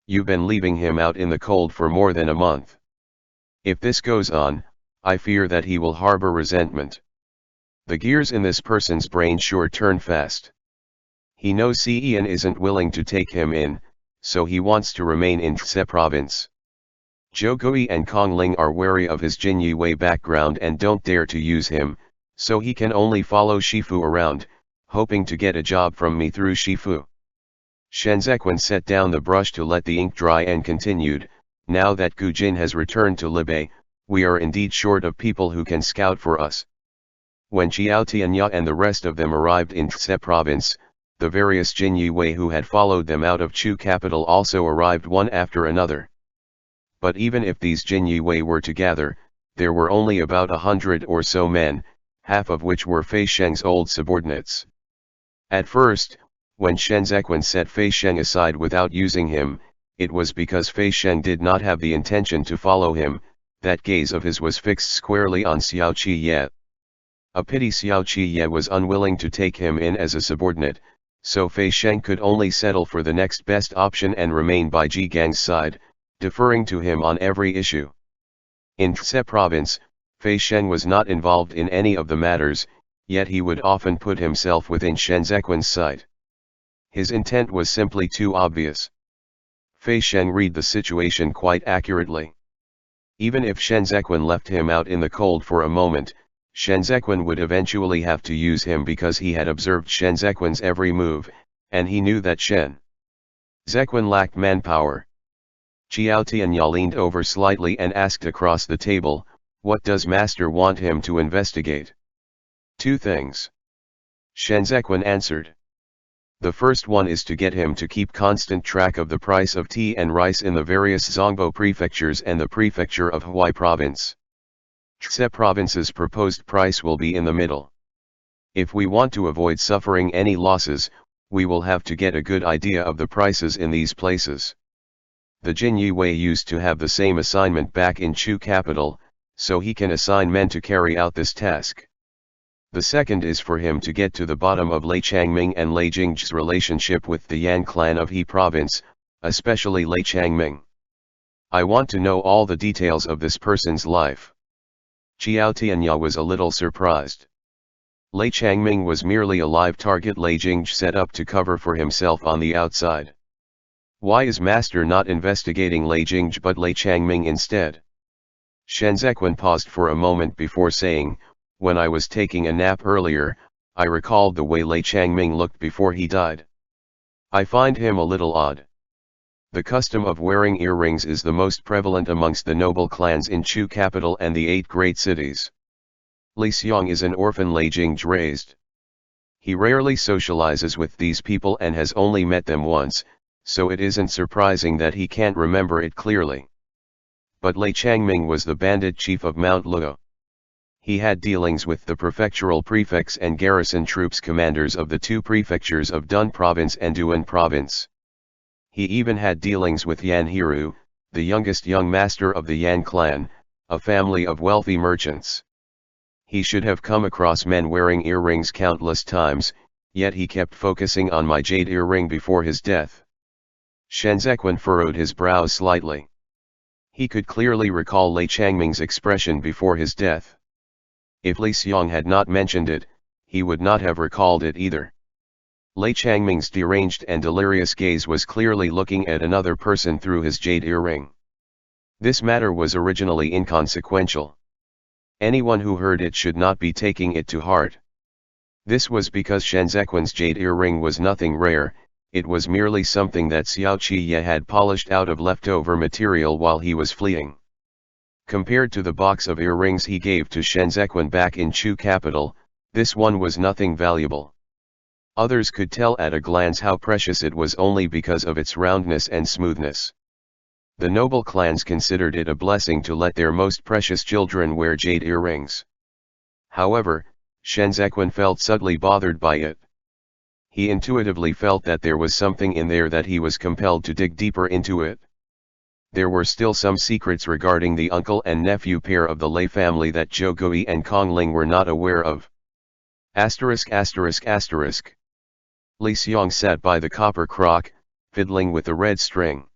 You've been leaving him out in the cold for more than a month. If this goes on, I fear that he will harbor resentment. The gears in this person's brain sure turn fast. He knows Xian isn't willing to take him in, so he wants to remain in Tse province. Zhou Gui and Kong Ling are wary of his Jin Yue background and don't dare to use him, so he can only follow Shifu around, hoping to get a job from me through Shifu." Shen Zequan set down the brush to let the ink dry and continued, "Now that Gu Jin has returned to Libe, we are indeed short of people who can scout for us." When Qiao Tianya and the rest of them arrived in Tse province, the various Jin Yue who had followed them out of Chu capital also arrived one after another. But even if these Jin Yue were to gather, there were only about 100 or so men, half of which were Fei Sheng's old subordinates. At first, When Shen Zequan set Fei Sheng aside without using him, it was because Fei Sheng did not have the intention to follow him. That gaze of his was fixed squarely on Xiao Qiye. A pity Xiao Qiye was unwilling to take him in as a subordinate, so Fei Sheng could only settle for the next best option and remain by Ji Gang's side, deferring to him on every issue. In Tse province, Fei Sheng was not involved in any of the matters, yet he would often put himself within Shen Zequan's sight. His intent was simply too obvious. Fei Sheng read the situation quite accurately. Even if Shen Zequan left him out in the cold for a moment, Shen Zequan would eventually have to use him because he had observed Shen Zequan's every move, and he knew that Shen Zequan lacked manpower. Qiao Tianya leaned over slightly and asked across the table, "What does Master want him to investigate?" "Two things," Shen Zequan answered. "The first one is to get him to keep constant track of the price of tea and rice in the various Zongbo prefectures and the prefecture of Huai province. Tse province's proposed price will be in the middle. If we want to avoid suffering any losses, we will have to get a good idea of the prices in these places." The Jin Yue used to have the same assignment back in Chu capital, so he can assign men to carry out this task. The second is for him to get to the bottom of Lei Changming and Lei Jing's relationship with the Yan clan of He province, especially Lei Changming. "I want to know all the details of this person's life." Qiao Tianya was a little surprised. Lei Changming was merely a live target Lei Jing set up to cover for himself on the outside. Why is Master not investigating Lei Jing but Lei Changming instead? Shen Zequan paused for a moment before saying, "When I was taking a nap earlier, I recalled the way Lei Changming looked before he died. I find him a little odd. The custom of wearing earrings is the most prevalent amongst the noble clans in Chu capital and the 8 great cities. Li Xiong is an orphan Lei Jing raised. He rarely socializes with these people and has only met them once, so it isn't surprising that he can't remember it clearly. But Lei Changming was the bandit chief of Mount Luo. He had dealings with the prefectural prefects and garrison troops commanders of the 2 prefectures of Dun province and Duan province. He even had dealings with Yan Hiru, the youngest young master of the Yan clan, a family of wealthy merchants. He should have come across men wearing earrings countless times, yet he kept focusing on my jade earring before his death." Shen Zequan furrowed his brows slightly. He could clearly recall Lei Changming's expression before his death. If Li Xiong had not mentioned it, he would not have recalled it either. Lei Changming's deranged and delirious gaze was clearly looking at another person through his jade earring. This matter was originally inconsequential. Anyone who heard it should not be taking it to heart. This was because Shen Zequan's jade earring was nothing rare, it was merely something that Xiao Qiye had polished out of leftover material while he was fleeing. Compared to the box of earrings he gave to Shen Zequan back in Chu capital, this one was nothing valuable. Others could tell at a glance how precious it was only because of its roundness and smoothness. The noble clans considered it a blessing to let their most precious children wear jade earrings. However, Shen Zequan felt subtly bothered by it. He intuitively felt that there was something in there that he was compelled to dig deeper into it. There were still some secrets regarding the uncle and nephew pair of the Lei family that Zhou Gui and Kong Ling were not aware of. Li Xiong sat by the copper crock, fiddling with the red string.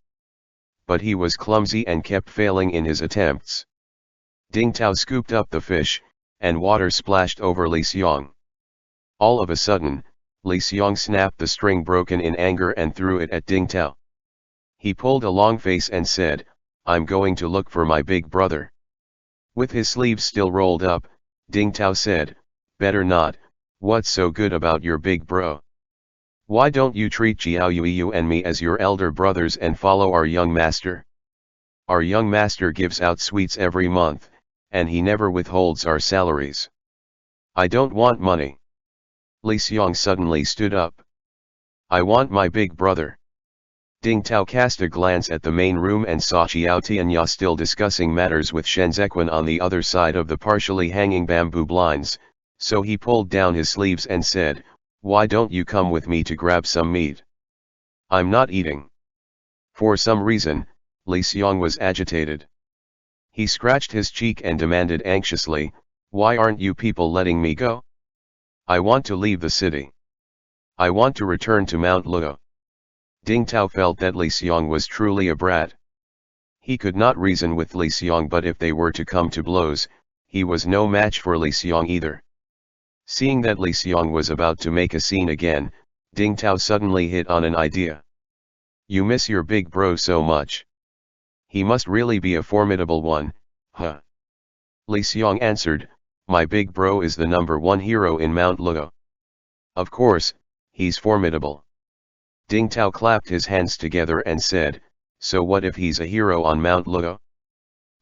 But he was clumsy and kept failing in his attempts. Ding Tao scooped up the fish, and water splashed over Li Xiong. All of a sudden, Li Xiong snapped the string broken in anger and threw it at Ding Tao. He pulled a long face and said, "I'm going to look for my big brother." With his sleeves still rolled up, Ding Tao said, "Better not, what's so good about your big bro? Why don't you treat Jiao Yu and me as your elder brothers and follow our young master? Our young master gives out sweets every month, and he never withholds our salaries. I don't want money." Li Xiong suddenly stood up. "I want my big brother." Ding Tao cast a glance at the main room and saw Qiao Tianya still discussing matters with Shen Zequan on the other side of the partially hanging bamboo blinds, so he pulled down his sleeves and said, Why don't you come with me to grab some meat? I'm not eating. For some reason, Li Xiang was agitated. He scratched his cheek and demanded anxiously, why aren't you people letting me go? I want to leave the city. I want to return to Mount Luo. Ding Tao felt that Li Xiang was truly a brat. He could not reason with Li Xiang, but if they were to come to blows, he was no match for Li Xiang either. Seeing that Li Xiang was about to make a scene again, Ding Tao suddenly hit on an idea. You miss your big bro so much. He must really be a formidable one, huh? Li Xiang answered, my big bro is the #1 hero in Mount Luo. Of course, he's formidable. Ding Tao clapped his hands together and said, so what if he's a hero on Mount Luo?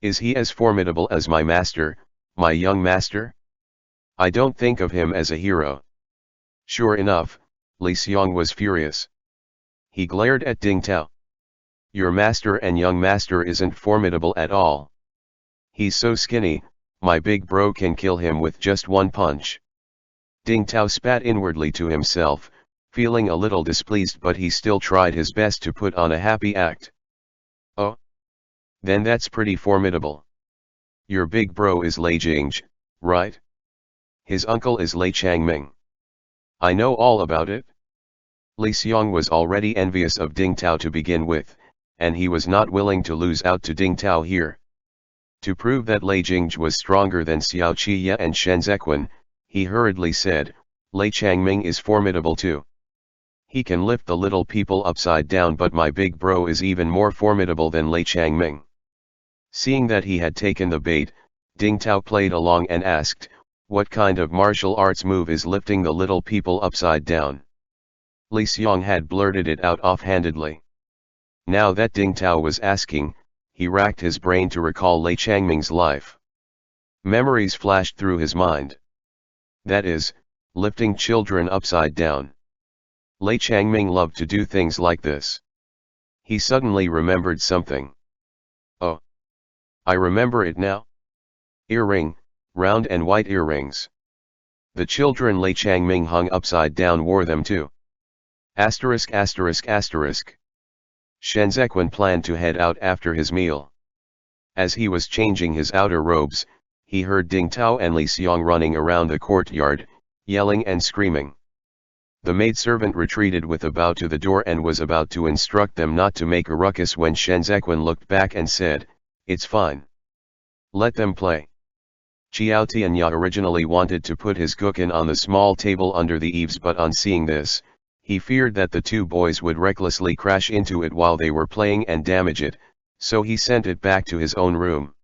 Is he as formidable as my master, my young master? I don't think of him as a hero. Sure enough, Li Xiang was furious. He glared at Ding Tao. Your master and young master isn't formidable at all. He's so skinny, my big bro can kill him with just one punch. Ding Tao spat inwardly to himself, feeling a little displeased, but he still tried his best to put on a happy act. Oh? Then that's pretty formidable. Your big bro is Lei Jingji, right? His uncle is Lei Changming. I know all about it. Li Xiang was already envious of Ding Tao to begin with, and he was not willing to lose out to Ding Tao here. To prove that Lei Jingji was stronger than Xiao Qiye and Shen Zequan, he hurriedly said, Lei Changming is formidable too. He can lift the little people upside down, but my big bro is even more formidable than Lei Changming. Seeing that he had taken the bait, Ding Tao played along and asked, what kind of martial arts move is lifting the little people upside down? Li Xiang had blurted it out offhandedly. Now that Ding Tao was asking, he racked his brain to recall Lei Changming's life. Memories flashed through his mind. That is, lifting children upside down. Lei Changming loved to do things like this. He suddenly remembered something. Oh! I remember it now. Earring, round and white earrings. The children Lei Changming hung upside down wore them too. Asterisk asterisk asterisk. Shen Zequan planned to head out after his meal. As he was changing his outer robes, he heard Ding Tao and Li Xiang running around the courtyard, yelling and screaming. The maidservant retreated with a bow to the door and was about to instruct them not to make a ruckus when Shen Zequan looked back and said, it's fine. Let them play. Qiao Tianya originally wanted to put his guqin on the small table under the eaves, but on seeing this, he feared that the two boys would recklessly crash into it while they were playing and damage it, so he sent it back to his own room.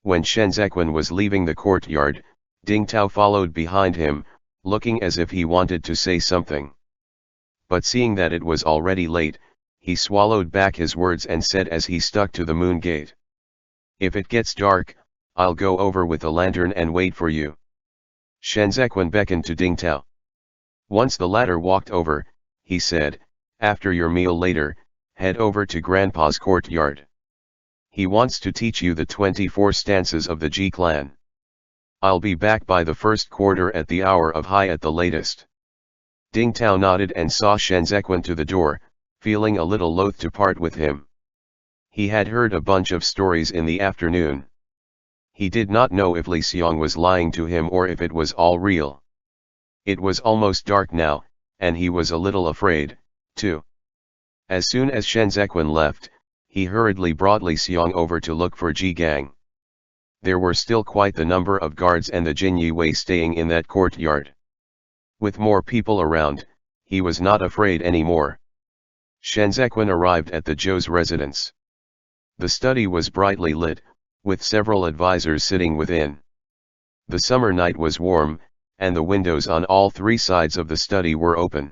When Shen Zequan was leaving the courtyard, Ding Tao followed behind him, looking as if he wanted to say something. But seeing that it was already late, he swallowed back his words and said as he stuck to the moon gate. If it gets dark, I'll go over with a lantern and wait for you. Shen Zequan beckoned to Ding Tao. Once the latter walked over, he said, after your meal later, head over to Grandpa's courtyard. He wants to teach you the 24 stances of the Ji clan. I'll be back by the first quarter at the hour of high at the latest. Ding Tao nodded and saw Shen Zequan to the door, feeling a little loath to part with him. He had heard a bunch of stories in the afternoon. He did not know if Li Xiang was lying to him or if it was all real. It was almost dark now, and he was a little afraid, too. As soon as Shen Zequan left, he hurriedly brought Li Xiang over to look for Ji Gang. There were still quite the number of guards and the Jin Yi Wei staying in that courtyard. With more people around, he was not afraid anymore. Shen Zequan arrived at the Zhou's residence. The study was brightly lit, with several advisors sitting within. The summer night was warm, and the windows on all three sides of the study were open.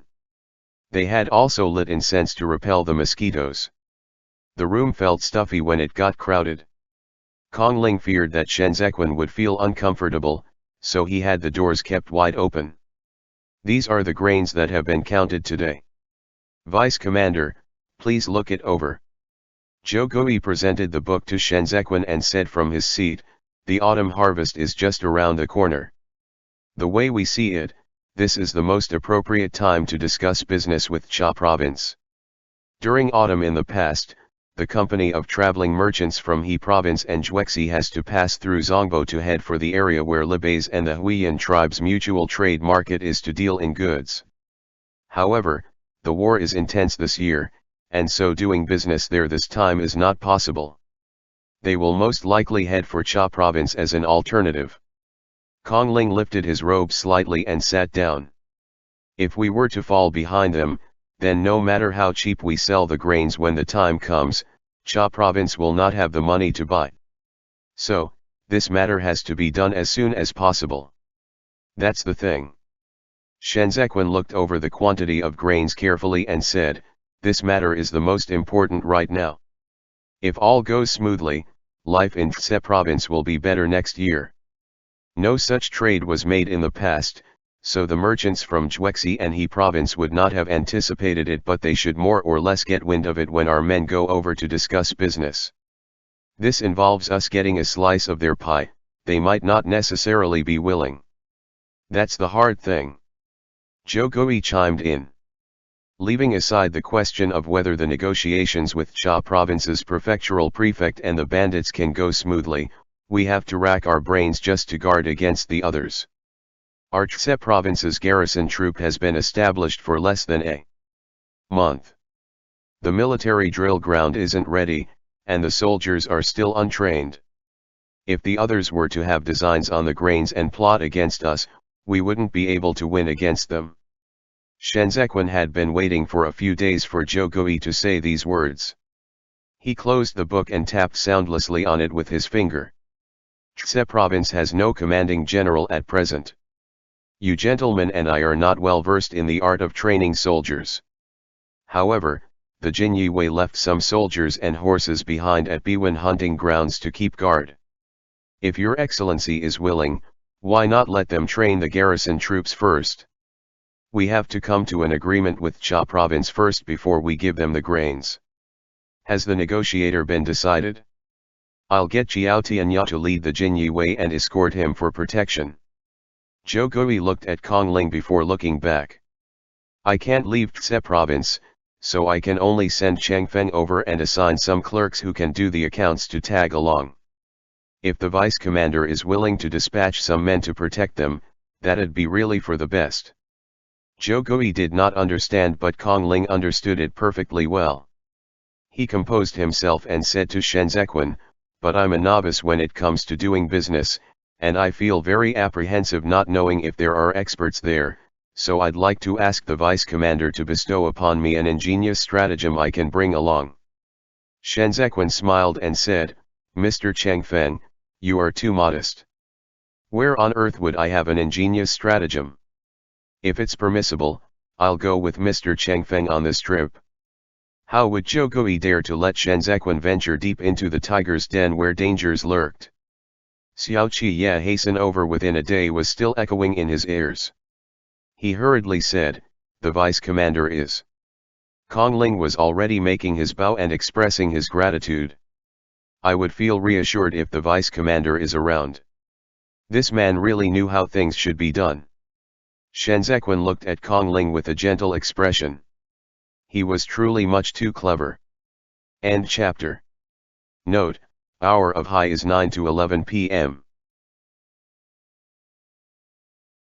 They had also lit incense to repel the mosquitoes. The room felt stuffy when it got crowded. Kong Ling feared that Shen Zequan would feel uncomfortable, so he had the doors kept wide open. These are the grains that have been counted today. Vice Commander, please look it over. Zhou Gui presented the book to Shen Zequan and said from his seat, the autumn harvest is just around the corner. The way we see it, this is the most appropriate time to discuss business with Cha province. During autumn in the past, the company of traveling merchants from He province and Juexi has to pass through Zongbo to head for the area where Libes and the Huiyan tribe's mutual trade market is to deal in goods. However, the war is intense this year, and so doing business there this time is not possible. They will most likely head for Cha province as an alternative. Kong Ling lifted his robe slightly and sat down. If we were to fall behind them, then no matter how cheap we sell the grains when the time comes, Cha province will not have the money to buy. So, this matter has to be done as soon as possible. That's the thing. Shenzhequan looked over the quantity of grains carefully and said, this matter is the most important right now. If all goes smoothly, life in Tse province will be better next year. No such trade was made in the past, so the merchants from Juexi and He province would not have anticipated it, but they should more or less get wind of it when our men go over to discuss business. This involves us getting a slice of their pie. They might not necessarily be willing. That's the hard thing. Zhou Gui chimed in. Leaving aside the question of whether the negotiations with Cha province's prefectural prefect and the bandits can go smoothly, we have to rack our brains just to guard against the others. Our Tse province's garrison troop has been established for less than a month. The military drill ground isn't ready, and the soldiers are still untrained. If the others were to have designs on the grains and plot against us, we wouldn't be able to win against them. Shenzhequan had been waiting for a few days for Zhou Gui to say these words. He closed the book and tapped soundlessly on it with his finger. Tse province has no commanding general at present. You gentlemen and I are not well versed in the art of training soldiers. However, the Jinyi Wei left some soldiers and horses behind at Biwen hunting grounds to keep guard. If your excellency is willing, why not let them train the garrison troops first? We have to come to an agreement with Cha province first before we give them the grains. Has the negotiator been decided? I'll get Jiao Tianya to lead the Jinyi Wei and escort him for protection. Zhou Gui looked at Kong Ling before looking back. I can't leave Tse province, so I can only send Chang Feng over and assign some clerks who can do the accounts to tag along. If the vice commander is willing to dispatch some men to protect them, that'd be really for the best. Zhou Gui did not understand, but Kong Ling understood it perfectly well. He composed himself and said to Shenzhequan, but I'm a novice when it comes to doing business, and I feel very apprehensive not knowing if there are experts there, so I'd like to ask the vice commander to bestow upon me an ingenious stratagem I can bring along. Shenzhequan smiled and said, Mr. Chang Feng, you are too modest. Where on earth would I have an ingenious stratagem? If it's permissible, I'll go with Mr. Chang Feng on this trip. How would Zhou Gui dare to let Shenzhequan venture deep into the tiger's den where dangers lurked? Xiao Qi Ye hasten over within a day was still echoing in his ears. He hurriedly said, the vice commander is. Kong Ling was already making his bow and expressing his gratitude. I would feel reassured if the vice commander is around. This man really knew how things should be done. Shenzhequan looked at Kong Ling with a gentle expression. He was truly much too clever. End chapter. Note, hour of high is 9 to 11 p.m.